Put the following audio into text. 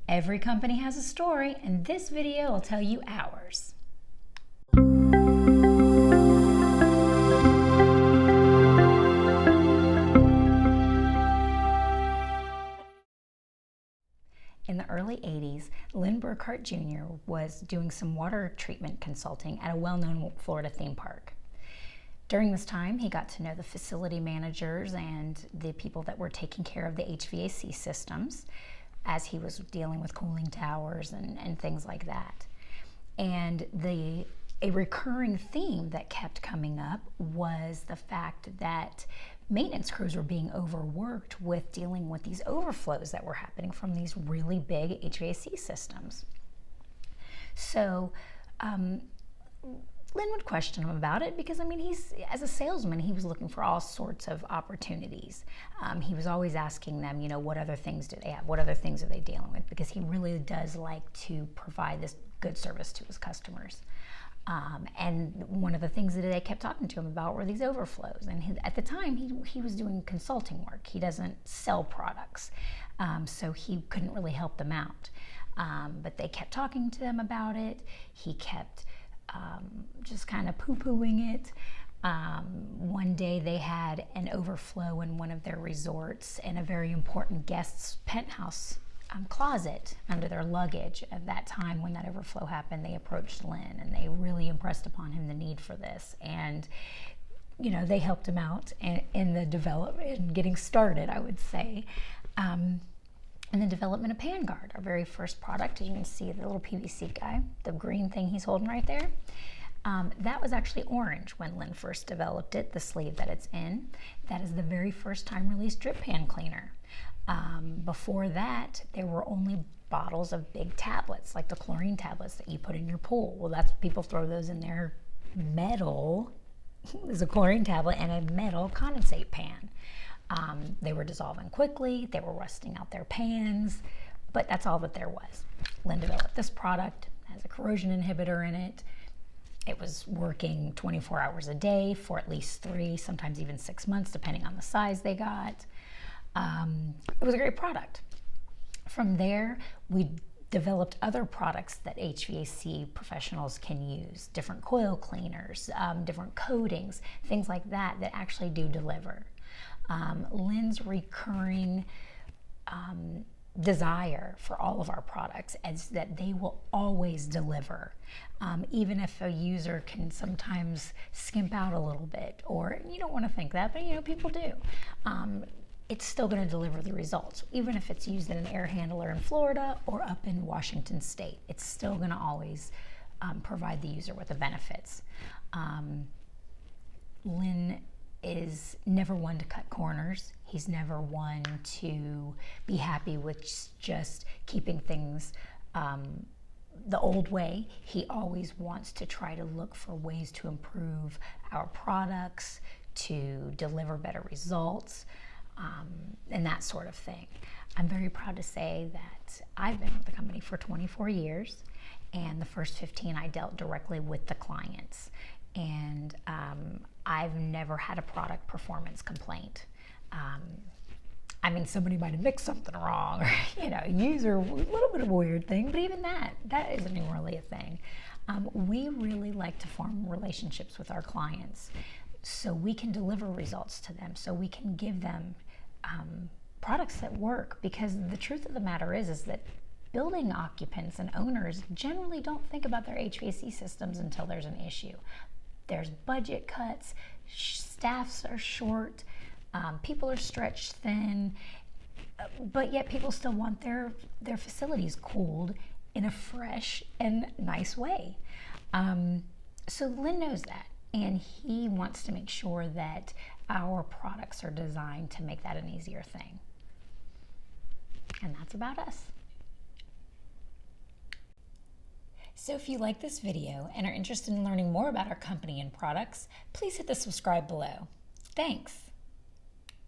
Every company has a story, and this video will tell you ours. In the early 80s, Lynn Burkhart Jr. was doing some water treatment consulting at a well-known Florida theme park. During this time, he got to know the facility managers and the people that were taking care of the HVAC systems as he was dealing with cooling towers and things like that. And a recurring theme that kept coming up was the fact that maintenance crews were being overworked with dealing with these overflows that were happening from these really big HVAC systems. So Lynn would question him about it because, as a salesman, he was looking for all sorts of opportunities. He was always asking them, what other things do they have? What other things are they dealing with? Because he really does like to provide this good service to his customers. And one of the things that they kept talking to him about were these overflows. And at the time, he was doing consulting work. He doesn't sell products, so he couldn't really help them out. But they kept talking to them about it. He kept just kind of poo-pooing it. One day they had an overflow in one of their resorts in a very important guest's penthouse closet under their luggage. At that time, when that overflow happened, they approached Lynn and they really impressed upon him the need for this. And they helped him out in the development, in getting started, I would say. In the development of PanGuard, our very first product. As you can see, the little PVC guy, the green thing he's holding right there, that was actually orange when Lynn first developed it, the sleeve that it's in. That is the very first time released drip pan cleaner. Before that, there were only bottles of big tablets, like the chlorine tablets that you put in your pool. Well, people throw those in their metal. There's a chlorine tablet and a metal condensate pan. They were dissolving quickly, they were rusting out their pans, but that's all that there was. Lynn developed this product, it has a corrosion inhibitor in it. It was working 24 hours a day for at least 3, sometimes even 6 months, depending on the size they got. It was a great product. From there, we developed other products that HVAC professionals can use, different coil cleaners, different coatings, things like that actually do deliver. Lynn's recurring desire for all of our products is that they will always deliver. Even if a user can sometimes skimp out a little bit, or you don't want to think that, but people do. It's still going to deliver the results. Even if it's used in an air handler in Florida or up in Washington State, it's still going to always provide the user with the benefits. Lynn is never one to cut corners. He's never one to be happy with just keeping things the old way. He always wants to try to look for ways to improve our products, to deliver better results, and that sort of thing. I'm very proud to say that I've been with the company for 24 years, and the first 15 I dealt directly with the clients. And I've never had a product performance complaint. Somebody might have mixed something wrong, or user, a little bit of a weird thing, but even that isn't really a thing. We really like to form relationships with our clients so we can deliver results to them, so we can give them products that work, because the truth of the matter is that building occupants and owners generally don't think about their HVAC systems until there's an issue. There's budget cuts, staffs are short, people are stretched thin, but yet people still want their facilities cooled in a fresh and nice way. So Lynn knows that, and he wants to make sure that our products are designed to make that an easier thing. And that's about us. So if you like this video and are interested in learning more about our company and products, please hit the subscribe below. Thanks.